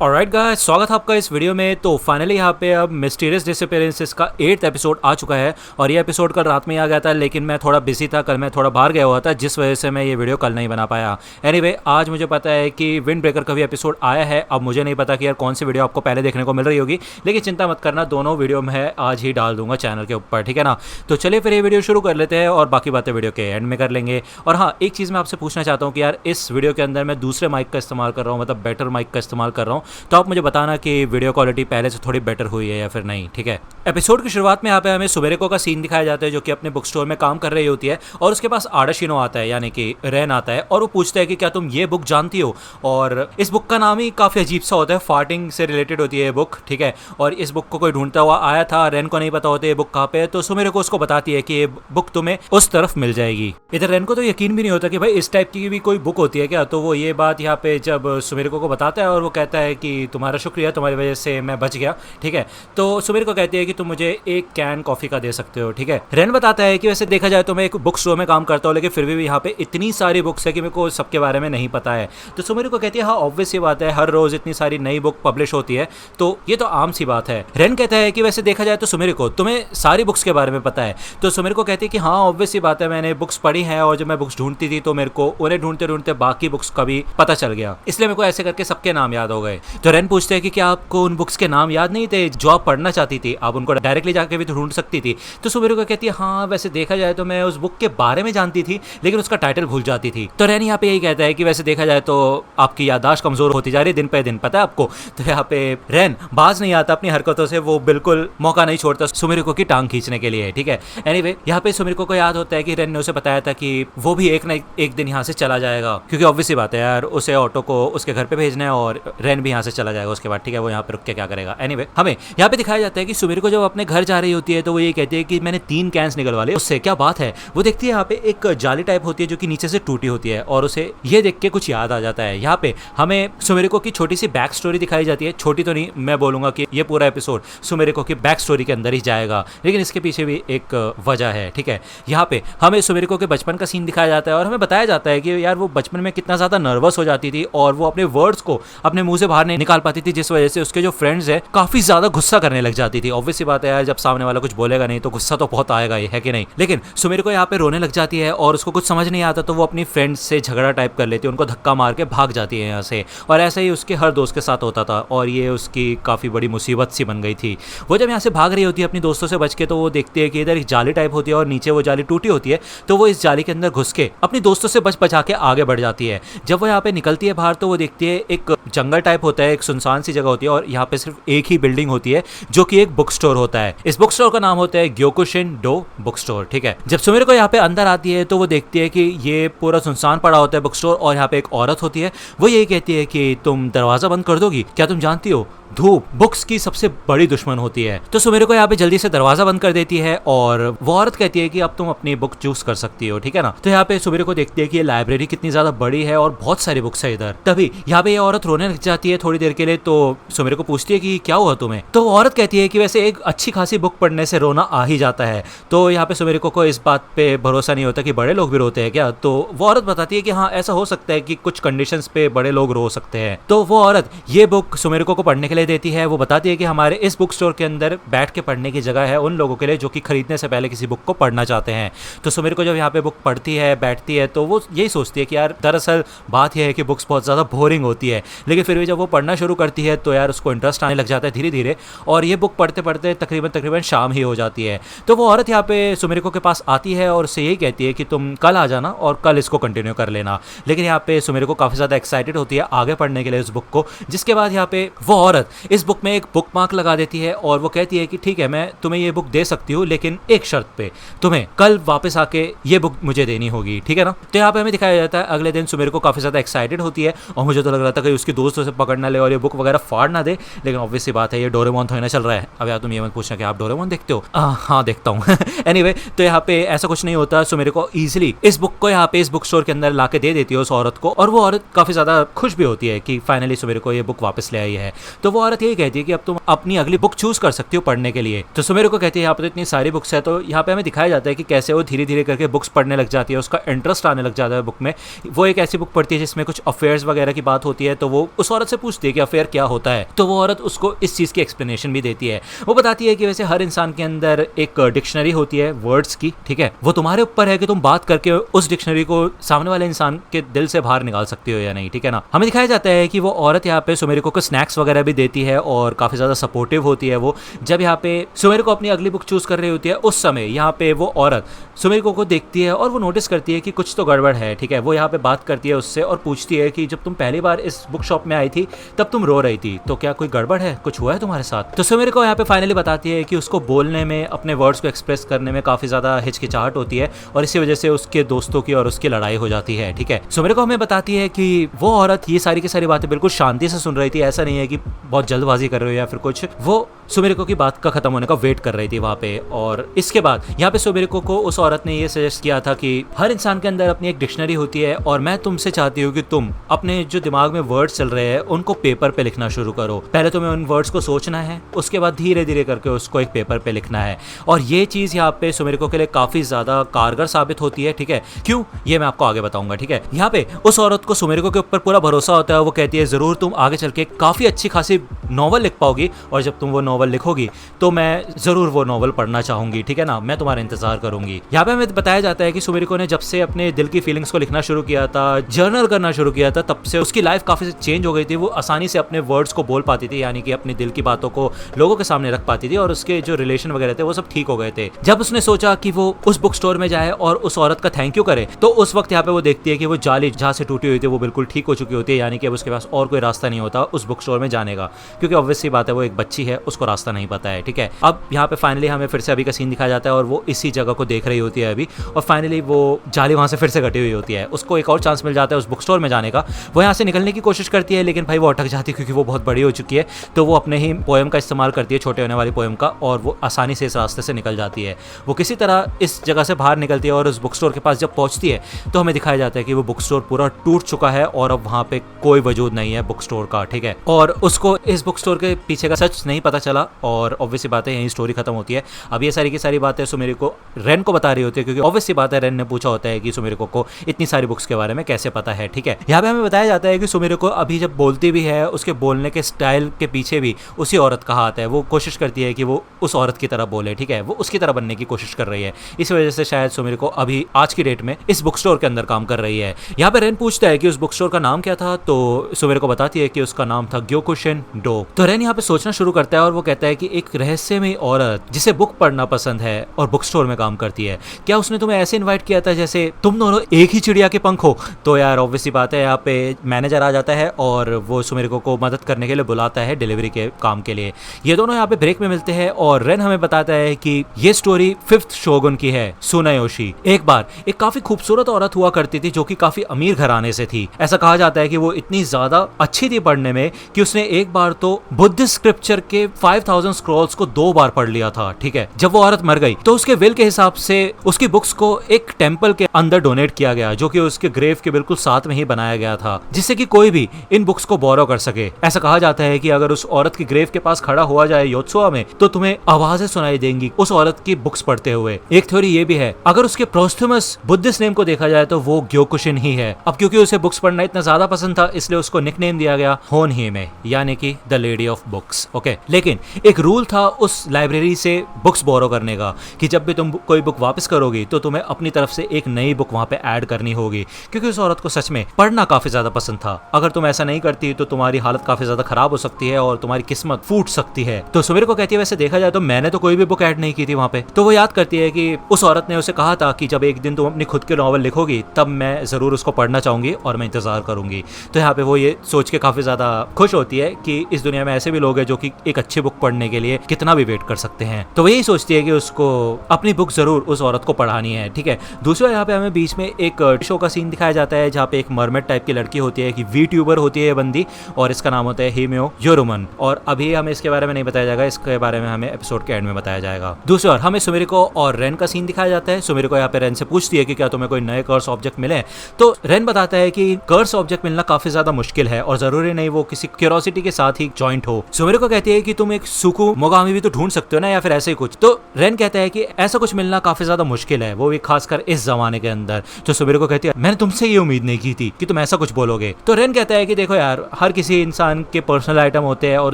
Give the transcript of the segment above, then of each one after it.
Alright guys, स्वागत है आपका इस वीडियो में। तो फाइनली यहाँ पे अब मिस्टीरियस डिसअपीयरेंसेस का 8th एपिसोड आ चुका है और ये एपिसोड कल रात में आ गया था, लेकिन मैं थोड़ा बिजी था। कल मैं थोड़ा बाहर गया हुआ था, जिस वजह से मैं ये वीडियो कल नहीं बना पाया। एनीवे, आज मुझे पता है कि विंड ब्रेकर का भी एपिसोड आया है। अब मुझे नहीं पता कि यार कौन सी वीडियो आपको पहले देखने को मिल रही होगी, लेकिन चिंता मत करना, दोनों वीडियो मैं आज ही डाल दूंगा चैनल के ऊपर, ठीक है ना। तो चलिए फिर ये वीडियो शुरू कर लेते हैं और बाकी बातें वीडियो के एंड में कर लेंगे। और हाँ, एक चीज़ मैं आपसे पूछना चाहता हूँ कि यार इस वीडियो के अंदर मैं दूसरे माइक का इस्तेमाल कर रहा हूँ, मतलब बेटर माइक का इस्तेमाल कर रहा हूँ। तो आप मुझे बताना कि वीडियो क्वालिटी पहले से थोड़ी बेटर हुई है या फिर नहीं, ठीक है। एपिसोड की शुरुआत में यहाँ पे हमें सुमेरिको का सीन दिखाया जाता है, जो कि अपने बुक स्टोर में काम कर रही होती है और उसके पास आडाशिनो आता है, यानी कि रेन आता है, और वो पूछता है कि क्या तुम ये बुक जानती हो। और इस बुक का नाम ही काफ़ी अजीब सा होता है, फार्टिंग से रिलेटेड होती है ये बुक, ठीक है। और इस बुक को कोई ढूंढता हुआ आया था, रेन को नहीं पता होता ये बुक कहाँ पे है, तो सुमेरिको उसको बताती है कि ये बुक तुम्हें उस तरफ मिल जाएगी। इधर रेन को तो यकीन भी नहीं होता कि भाई इस टाइप की भी कोई बुक होती है क्या। तो वो ये बात यहाँ पे जब सुमेरिको को बताता है और वो कहता है कि तुम्हारा शुक्रिया, तुम्हारी वजह से मैं बच गया, ठीक है। तो सुमेरिको कहती है कि तुम मुझे एक कैन कॉफी का दे सकते हो, ठीक है। रेन बताता है कि वैसे देखा जाए तो मैं एक बुक स्टोर में काम करता हूँ, लेकिन फिर भी यहाँ पे इतनी सारी बुक्स है कि मेरे को सबके बारे में नहीं पता है। तो सुमेरिको कहती है हाँ, ऑब्वियस सी बात है, हर रोज इतनी सारी नई बुक पब्लिश होती है, तो ये तो आम सी बात है। रेन कहता है कि वैसे देखा जाए तो सुमेरिको तुम्हें सारी बुक्स के बारे में पता है। तो सुमेरिको कहती है कि हाँ, ऑब्वियस सी बात है, मैंने बुक्स पढ़ी हैं और जब मैं बुक्स ढूंढती थी तो मेरे को उन्हें ढूंढते ढूंढते बाकी बुक्स का भी पता चल गया, इसलिए मेरे को ऐसे करके सबके नाम याद हो गए। तो रेन पूछते हैं कि क्या आपको उन बुक्स के नाम याद नहीं थे जो आप पढ़ना चाहती थी, आप उनको डायरेक्टली जाके भी तो ढूंढ सकती थी। तो सुमेरिको कहती है हाँ, वैसे देखा जाए तो मैं उस बुक के बारे में जानती थी, लेकिन उसका टाइटल भूल जाती थी। तो रेन यहाँ पे यही कहता है कि वैसे देखा जाए तो आपकी याददाश्त कमजोर होती जा रही है दिन पे दिन, पता है आपको। तो यहाँ पे रेन बाज नहीं आता अपनी हरकतों से, वो बिल्कुल मौका नहीं छोड़ता सुमेरिको की टांग खींचने के लिए, ठीक है। एनीवे, यहाँ पे सुमेरिको को याद होता है कि रेन ने उसे बताया था कि वो भी एक न एक दिन यहाँ से चला जाएगा, क्योंकि ऑब्वियस बात है यार, उसे ऑटो को उसके घर पे भेजना है और रेन भी यहाँ से चला जाएगा उसके बाद, ठीक है। वो यहाँ पे रुक के क्या करेगा। एनीवे, हमें यहाँ पे दिखाया जाता है कि सुमेरिको जब अपने घर जा रही होती है तो वो ये कहती है कि मैंने 3 कैंस निकलवा लिए। उससे क्या बात है, वो देखती है यहाँ पे एक जाली टाइप होती है जो कि नीचे से टूटी होती है और उसे ये देख के कुछ याद आ जाता है। यहाँ पे हमें सुमेरिको की छोटी सी बैक स्टोरी दिखाई जाती है, छोटी तो नहीं, मैं बोलूंगा कि ये पूरा एपिसोड सुमेरिको की बैक स्टोरी के अंदर ही जाएगा, लेकिन इसके पीछे भी एक वजह है, ठीक है। यहाँ पे हमें सुमेरिको के बचपन का सीन दिखाया जाता है और हमें बताया जाता है कि यार वो बचपन में कितना ज्यादा नर्वस हो जाती थी और वो अपने वर्ड्स को अपने मुंह से बाहर नहीं निकाल पाती थी, जिस वजह से उसके जो फ्रेंड्स है काफी ज्यादा गुस्सा करने लग जाती थी। ऑब्वियस सी बात है यार, जब सामने वाला कुछ बोलेगा नहीं तो गुस्सा तो बहुत आएगा ही, है कि नहीं। लेकिन सुमेरिको यहाँ पे रोने लग जाती है और उसको कुछ समझ नहीं आता, तो वो अपनी फ्रेंड्स से झगड़ा टाइप कर लेती है, उनको धक्का मार के भाग जाती है यहाँ से। और ऐसा ही उसके हर दोस्त के साथ होता था और ये उसकी काफ़ी बड़ी मुसीबत सी बन गई थी। वो जब यहाँ से भाग रही होती है अपनी दोस्तों से बच के, तो वो देखती है कि इधर एक जाली टाइप होती है और नीचे वो जाली टूटी होती है, तो वो इस जाली के अंदर घुस के अपनी दोस्तों से बच बचा के आगे बढ़ जाती है। जब वो यहाँ पे निकलती है बाहर, तो वो देखती है एक जंगल टाइप होता है, एक सुनसान सी जगह होती है और यहाँ पे सिर्फ एक ही बिल्डिंग होती है जो कि एक बुक स्टोर होता है। इस बुक स्टोर का नाम होता है ग्योकुशिन डो बुक स्टोर, ठीक है। जब सुमेरिको यहाँ पे अंदर आती है तो वो देखती है कि ये पूरा सुनसान पड़ा होता है बुक स्टोर और यहाँ पे एक औरत होती है। वो यही कहती है कि तुम दरवाजा बंद कर दोगी, क्या तुम जानती हो धूप बुक्स की सबसे बड़ी दुश्मन होती है। तो सुमेरिको यहाँ पे जल्दी से दरवाजा बंद कर देती है और वो औरत कहती है कि अब तुम अपनी बुक चूज कर सकती हो, ठीक है ना। तो यहाँ पे सुमेरिको देखती है कि ये लाइब्रेरी कितनी ज्यादा बड़ी है और बहुत सारी बुक्स है इधर। तभी यहाँ पे ये औरत रोने लग जाती है थोड़ी देर के लिए। तो सुमेरिको पूछती है कि क्या हुआ तुम्हें। तो वो औरत कहती है कि वैसे एक अच्छी खासी बुक पढ़ने से रोना आ ही जाता है। तो यहाँ पे सुमेरिको को इस बात पे भरोसा नहीं होता कि बड़े लोग भी रोते हैं क्या। तो वो औरत बताती है कि हाँ, ऐसा हो सकता है कि कुछ कंडीशंस पे बड़े लोग रो सकते हैं। तो वो औरत ये बुक सुमेरिको को पढ़ने के लिए देती है। वो बताती है कि हमारे इस बुक स्टोर के अंदर बैठ के पढ़ने की जगह है उन लोगों के लिए जो कि खरीदने से पहले किसी बुक को पढ़ना चाहते हैं। तो सुमेरिको जब यहाँ पे बुक पढ़ती है, बैठती है, तो वो यही सोचती है कि यार दरअसल बात यह है कि बुक्स बहुत ज़्यादा बोरिंग होती है, लेकिन फिर भी जब वो पढ़ना शुरू करती है तो यार उसको इंटरेस्ट आने लग जाता है धीरे धीरे और ये बुक पढ़ते पढ़ते तकरीबन शाम ही हो जाती है। तो वो औरत यहाँ पे सुमेरिको के पास आती है और उससे यही कहती है कि तुम कल आ जाना और कल इसको कंटिन्यू कर लेना। लेकिन यहाँ पे सुमेरिको काफ़ी ज़्यादा एक्साइटेड होती है आगे पढ़ने के लिए उस बुक को, जिसके बाद यहाँ पे वो औरत इस बुक में एक बुक मार्क लगा देती है और वो कहती है कि ठीक है, मैं तुम्हें ये बुक दे सकती हूँ, लेकिन एक शर्त पे, तुम्हें कल वापस आके ये बुक मुझे देनी होगी, ठीक है ना। तो यहाँ पे हमें दिखाया जाता है अगले दिन सुमेरिको काफ़ी ज़्यादा एक्साइटेड होती है और मुझे तो लग रहा था कि उसकी दोस्तों से पकड़ ना ले और ये बुक वगैरह फाड़ ना दे, लेकिन ऑब्वियस सी बात है ये डोरेमोन थोड़ी ना चल रहा है। अब यार तुम ये मत पूछना कि आप डोरेमोन देखते हो। हाँ, देखता हूँ। एनीवे, तो यहाँ पे ऐसा कुछ नहीं होता। सुमेरिको ईजिली इस बुक को यहाँ पे इस बुक स्टोर के अंदर ला के दे देती है उस औरत को और वो औरत काफ़ी ज़्यादा खुश भी होती है कि फाइनली सुमेरिको ये बुक वापस ले आई है। तो वो वो औरत यही कहती है कि अब तुम अपनी अगली बुक चूज कर सकती हो पढ़ने के लिए। तो सुमेरु को कहती है यहाँ पे तो इतनी सारी बुक्स है। तो यहाँ पे हमें दिखाया जाता है कि कैसे वो धीरे धीरे करके बुक्स पढ़ने लग जाती है, उसका इंटरेस्ट आने लग जाता है बुक में। वो एक ऐसी बुक पढ़ती है जिसमें कुछ अफेयर्स वगैरह की बात होती है, तो वो उस औरत से पूछती है कि अफेयर क्या होता है। तो वो औरत उसको इस चीज़ की एक्सप्लेनेशन भी देती है। वो बताती है कि वैसे हर इंसान के अंदर एक डिक्शनरी होती है वर्ड्स की, ठीक है, वो तुम्हारे ऊपर है कि तुम बात करके उस डिक्शनरी को सामने वाले इंसान के दिल से बाहर निकाल सकती हो या नहीं, ठीक है ना। हमें दिखाया जाता है कि वो औरत यहाँ पे सुमेरु को स्नैक्स वगैरह भी देती है और काफी ज्यादा सपोर्टिव होती है। वो जब यहाँ पे सुमेरु को अपनी अगली बुक चूज कर रही होती है, उस समय यहाँ पे वो औरत सुमेरु को देखती है और वो नोटिस करती है कि कुछ तो गड़बड़ है, ठीक है। वो यहाँ पे बात करती है उससे और पूछती है कि जब तुम पहली बार इस बुक शॉप में आई थी तब तुम रो रही थी, तो क्या कोई गड़बड़ है, कुछ हुआ है तुम्हारे साथ। तो सुमेरु को यहाँ पे फाइनली बताती है कि उसको बोलने में, अपने वर्ड्स को एक्सप्रेस करने में काफी ज्यादा हिचकिचाहट होती है और इसी वजह से उसके दोस्तों की और उसकी लड़ाई हो जाती है, ठीक है। सुमेरु को हमें बताती है कि वो औरत ये सारी की सारी बातें बिल्कुल शांति से सुन रही थी, ऐसा नहीं है कि बहुत जल्दबाजी कर रही हो या फिर कुछ। वो सुमेरु की बात का खत्म होने का वेट कर रही थी वहां पे। और इसके बाद यहाँ पे सुमेरु को उस औरत ने ये सजेस्ट किया था कि हर इंसान के अंदर अपनी एक डिक्शनरी होती है और मैं तुमसे चाहती हूँ कि तुम अपने जो दिमाग में वर्ड्स चल रहे हैं उनको पेपर पे लिखना शुरू करो। पहले तुम्हें उन वर्ड्स को सोचना है, उसके बाद धीरे धीरे करके उसको एक पेपर पे लिखना है। और ये चीज यहाँ पे सुमेरु के लिए काफी ज्यादा कारगर साबित होती है, ठीक है। क्यों, ये मैं आपको आगे बताऊंगा, ठीक है। यहाँ पे उस औरत को सुमेरु के ऊपर पूरा भरोसा होता है। वो कहती है जरूर तुम आगे चल के काफी अच्छी खासी नॉवल लिख पाओगी और जब तुम वो नॉवल लिखोगी तो मैं जरूर वो नॉवल पढ़ना चाहूंगी, ठीक है ना, मैं तुम्हारा इंतजार करूंगी। यहाँ पे हमें बताया जाता है कि सुमेरु ने जब से अपने दिल की फीलिंग्स को लिखना शुरू किया था, जर्नल करना शुरू किया था, तब से उसकी लाइफ काफी चेंज हो गई थी। वो आसानी से अपने वर्ड्स को बोल पाती थी, यानी कि अपने दिल की बातों को लोगों के सामने रख पाती थी और उसके जो रिलेशन वगैरह थे वो सब ठीक हो गए थे। जब उसने सोचा कि वो उस बुक स्टोर में जाए और उस औरत का थैंक यू करे, तो उस वक्त यहाँ पे वो देखती है कि वो जाली जहाँ से टूटी हुई थी वो बिल्कुल ठीक हो चुकी होती है, यानी कि अब उसके पास और कोई रास्ता नहीं होता उस बुक स्टोर में जाने का, क्योंकि ऑब्वियस सी बात है वो एक बच्ची है, उसको रास्ता नहीं पता है, ठीक है। अब यहाँ पे फाइनली हमें फिर से अभी का सीन दिखाया जाता है और वो इसी जगह को देख रही होती है अभी, और फाइनली वो जाली वहां से फिर से कटी हुई होती है। उसको एक और चांस मिल जाता है उस बुक स्टोर में जाने का। वो यहाँ से निकलने की कोशिश करती है, लेकिन भाई वो अटक जाती है क्योंकि वो बहुत बड़ी हो चुकी है। तो वो अपने ही पोएम का इस्तेमाल करती है, छोटे होने वाली पोएम का, और वो आसानी से इस रास्ते से निकल जाती है। वो किसी तरह इस जगह से बाहर निकलती है और उस बुक स्टोर के पास जब पहुंचती है तो हमें दिखाया जाता है कि वो बुक स्टोर पूरा टूट चुका है और अब वहाँ पे कोई वजूद नहीं है बुक स्टोर का, ठीक है। और उसको इस बुक स्टोर के पीछे का सच नहीं पता चला और ऑब्वियस सी बात है यही स्टोरी खत्म होती है। अब ये सारी की सारी बातें सुमेरु को रेन को बता रही होती है, क्योंकि ऑब्वियस सी बात है रेन ने पूछा होता है कि सुमेरु को इतनी सारी बुक्स के बारे में कैसे पता है, ठीक है। यहाँ पे हमें बताया जाता है कि सुमेरु को अभी जब बोलती भी है, उसके बोलने के स्टाइल के पीछे भी उसी औरत का हाथ है। वो कोशिश करती है कि वो उस औरत की तरह बोले, ठीक है, वो उसकी तरह बनने की कोशिश कर रही है। इस वजह से शायद सुमेरु को अभी आज की डेट में इस बुक स्टोर के अंदर काम कर रही है। यहाँ पे रेन पूछता है कि उस बुक स्टोर का नाम क्या था, तो सुमेरु को बताती है कि उसका नाम था ग्योकुशिन डो। तो रेन यहाँ पे सोचना शुरू करता है और वो कहता है कि एक रहस्यमयी औरत जिसे बुक पढ़ना पसंद है और बुक स्टोर में काम करती है, क्या उसने तुम्हें ऐसे इनवाइट किया था जैसे तुम दोनों एक ही चिड़िया के पंख हो। तो यार ऑब्वियस सी बात है यहाँ पे मैनेजर आ जाता है और वो सुमेरु को मदद करने के लिए बुलाता है डिलीवरी के काम के लिए। ये दोनों यहाँ पे ब्रेक में मिलते हैं और रेन हमें बताता है कि ये स्टोरी 5th शोगुन की है, सुनायोशी। एक बार एक काफी खूबसूरत औरत हुआ करती थी जो कि काफी अमीर घराने से थी। ऐसा कहा जाता है कि वो इतनी ज्यादा अच्छी थी पढ़ने में कि उसने एक बार तो बुद्धिस्ट स्क्रिप्चर के 5000 स्क्रॉल्स को 2 बार पढ़ लिया था, ठीक है। जब वो औरत मर गई तो उसके विल के हिसाब से उसकी बुक्स को एक टेंपल के अंदर डोनेट किया गया, जो कि उसके ग्रेव के बिल्कुल साथ में ही बनाया गया था, जिससे कि कोई भी इन बुक्स को बोरो कर सके। ऐसा कहा जाता है कि अगर उस औरत की ग्रेव के पास खड़ा हुआ जाए योत्सुआ में तो तुम्हें आवाजें सुनाई देंगी उस औरत की बुक्स पढ़ते हुए। एक थ्योरी ये भी है, अगर उसके प्रोस्थुमस बुद्धिस्ट नेम को देखा जाए तो वो ग्योकुशिन ही है। अब क्योंकि उसे बुक्स पढ़ना इतना ज्यादा पसंद था इसलिए उसको निकनेम दिया गया होनहिमे, यानी कि the lady of books, okay. लेकिन एक रूल था उस लाइब्रेरी से बुक्स बोरो करने का कि जब भी तुम कोई बुक वापस करोगी तो तुम्हें अपनी तरफ से एक नई बुक वहां पे ऐड करनी होगी, क्योंकि उस औरत को सच में पढ़ना काफी ज्यादा पसंद था। अगर तुम ऐसा नहीं करती तो तुम्हारी हालत काफी ज्यादा खराब हो सकती है और तुम्हारी किस्मत फूट सकती है। तो सुमेरु को कहती है वैसे देखा जाए तो मैंने तो कोई भी बुक ऐड नहीं की थी वहां पे। तो वो याद करती है कि उस औरत ने उसे कहा था कि जब एक दिन तुम अपनी खुद की नॉवल लिखोगी तब मैं जरूर उसको पढ़ना चाहूंगी और मैं इंतजार करूंगी। तो यहाँ पे वो ये सोच के काफी ज्यादा खुश होती है कि इस दुनिया में ऐसे भी लोग हैं जो कि एक अच्छी बुक पढ़ने के लिए कितना भी वेट कर सकते हैं। तो वो यही सोचती है कि उसको अपनी बुक जरूर उस औरत को पढ़ानी है, ठीक है। दूसरा यहाँ पे हमें बीच में एक शो का सीन दिखाया जाता है जहाँ पे एक मरमेड टाइप की लड़की होती है कि वी ट्यूबर होती है ये बंदी, और इसका नाम होता है हिमेओ योरुमन। और अभी हमें इसके बारे में नहीं बताया जाएगा, इसके बारे में हमें एपिसोड के एंड में बताया जाएगा। दूसरी ओर हमें सुमेरु और रेन का सीन दिखाया जाता है। सुमेरु यहाँ पे रेन से पूछती है कि क्या तुम्हें कोई नए कर्स ऑब्जेक्ट मिले, तो रेन बताता है कि कर्स ऑब्जेक्ट मिलना काफी ज्यादा मुश्किल है और जरूरी नहीं वो किसी क्यूरियोसिटी के साथ साथ ही जॉइंट हो। सुमिरुको कहती है कि तुम एक सुकु मोगामी भी तो ढूंढ सकते हो ना, या फिर ऐसे ही कुछ। तो रेन कहता है कि ऐसा कुछ मिलना काफी ज्यादा मुश्किल है, वो भी खासकर इस जमाने के अंदर। जो सुमिरुको कहती है मैंने तुमसे ये उम्मीद नहीं की थी कि तुम ऐसा कुछ बोलोगे। तो रेन कहता है कि देखो यार, हर किसी इंसान के पर्सनल आइटम होते हैं और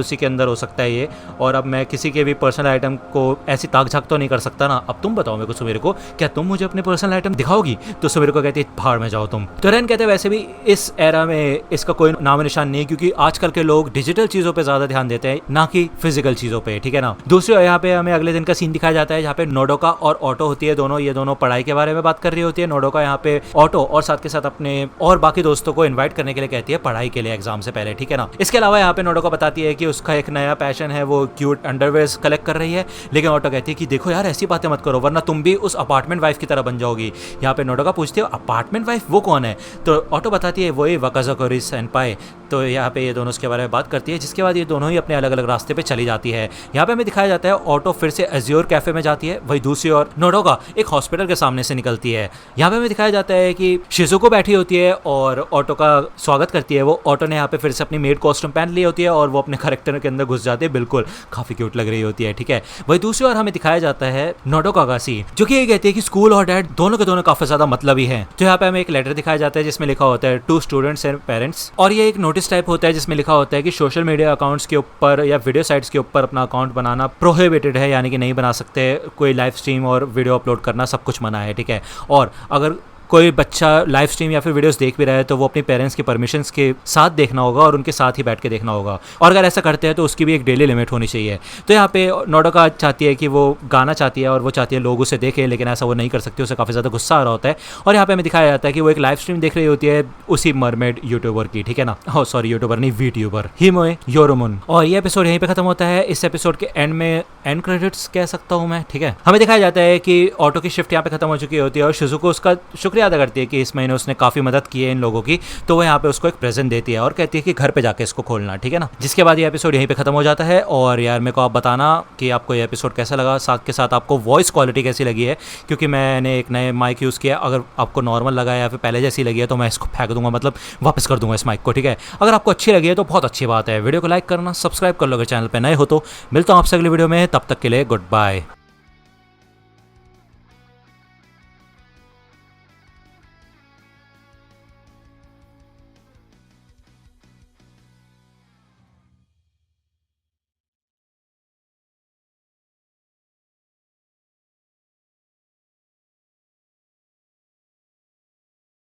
उसी के अंदर हो सकता है ये, और अब मैं किसी के भी पर्सनल आइटम को ऐसी ताक झाक तो नहीं कर सकता ना। अब तुम बताओ मेरे को सुमिरुको, क्या तुम मुझे अपने पर्सनल आइटम दिखाओगी? तो सुमिरुको कहती है भाड़ में जाओ तुम। तो रेन कहते हैं वैसे भी इस एरा में इसका कोई नाम निशान नहीं, क्योंकि आजकल के लोग डिजिटल चीजों पे ज्यादा ध्यान देते हैं ना कि फिजिकल चीजों पे, ठीक है ना। दूसरी यहाँ पे हमें अगले दिन का सीन दिखाया जाता है जहाँ पे नोडोका और ऑटो होती है, ये दोनों पढ़ाई के बारे में बात कर रही होती है। नोडोका यहाँ पे ऑटो और साथ के साथ अपने और बाकी दोस्तों को इन्वाइट करने के लिए कहती है पढ़ाई के लिए एग्जाम से पहले, ठीक है ना। इसके अलावा यहाँ पे नोडोका बताती है कि उसका एक नया पैशन है, वो क्यूट अंडरवेयर्स कलेक्ट कर रही है। लेकिन ऑटो कहती है कि देखो यार, ऐसी बातें मत करो वरना तुम भी उस अपार्टमेंट वाइफ की तरह बन जाओगी। यहाँ पे नोडोका पूछती है अपार्टमेंट वाइफ वो कौन है? तो ऑटो बताती है वही वकाज़ाकोरी सेनपाई। तो यहाँ पे ये दोनों उसके बारे में बात करती है, जिसके बाद ये दोनों ही अपने अलग अलग रास्ते पे चली जाती है। यहाँ पे हमें दिखाया जाता है ऑटो फिर से अज्योर कैफे में जाती है, वही दूसरी ओर नोडोका एक हॉस्पिटल के सामने से निकलती है। यहाँ पे हमें दिखाया जाता है कि शिजुको बैठी होती है और ऑटो का स्वागत करती है। वो ऑटो ने यहाँ पे फिर से अपनी मेड कॉस्ट्यूम पहन ली होती है और वो अपने कैरेक्टर के अंदर घुस जाती है, बिल्कुल काफी क्यूट लग रही होती है, ठीक है। वही दूसरी ओर हमें दिखाया जाता है नोडोका का सी, जो कि ये कहती है कि स्कूल और डैड दोनों के दोनों काफी ज्यादा मतलबी हैं। तो यहाँ पे हमें एक लेटर दिखाया जाता है जिसमें लिखा होता है टू स्टूडेंट्स एंड पेरेंट्स, और ये एक नोटिस टाइप होता है जिसमें लिखा होता है कि सोशल मीडिया अकाउंट्स के ऊपर या वीडियो साइट्स के ऊपर अपना अकाउंट बनाना प्रोहिबिटेड है, यानी कि नहीं बना सकते। कोई लाइव स्ट्रीम और वीडियो अपलोड करना सब कुछ मना है, ठीक है। और अगर कोई बच्चा लाइव स्ट्रीम या फिर वीडियोस देख भी रहा है तो वो अपने पेरेंट्स के परमिशंस के साथ देखना होगा और उनके साथ ही बैठ के देखना होगा, और अगर ऐसा करते हैं तो उसकी भी एक डेली लिमिट होनी चाहिए। तो यहाँ पे नोडोका चाहती है कि वो गाना चाहती है और वो चाहती है लोग उसे देखें, लेकिन ऐसा वो नहीं कर सकती, उसे काफ़ी ज़्यादा गुस्सा आ रहा होता है। और यहाँ पे हमें दिखाया जाता है कि वो एक लाइव स्ट्रीम देख रही होती है उसी मरमेड यूट्यूबर की, ठीक है ना। हो सॉरी, यूट्यूबर नहीं, वीट्यूबर, हिमोए योरोमुन। और ये एपिसोड यहीं पे खत्म होता है। इस एपिसोड के एंड में एंड क्रेडिट्स कह सकता हूँ मैं, ठीक है। हमें दिखाया जाता है कि ऑटो की शिफ्ट यहाँ पे खत्म हो चुकी होती है और शिजुको उसका शुक्रिया अदा करती है कि इस महीने उसने काफी मदद की है इन लोगों की। तो वो यहाँ पे उसको एक प्रेजेंट देती है और कहती है कि घर पे जाके इसको खोलना, ठीक है ना। जिसके बाद ये एपिसोड यहीं पे खत्म हो जाता है। और यार मेरे को आप बताना कि आपको ये एपिसोड कैसा लगा, साथ के साथ आपको वॉइस क्वालिटी कैसी लगी है, क्योंकि मैंने एक नए माइक यूज़ किया। अगर आपको नॉर्मल लगा या फिर पहले जैसी लगी है तो मैं इसको फेंक दूंगा, मतलब वापस कर दूंगा इस माइक को, ठीक है। अगर आपको अच्छी लगी है तो बहुत अच्छी बात है। वीडियो को लाइक करना, सब्सक्राइब कर लो अगर चैनल पर नए हो तो। मिलता हूँ आपसे अगले वीडियो में, तब तक के लिए गुड बाय।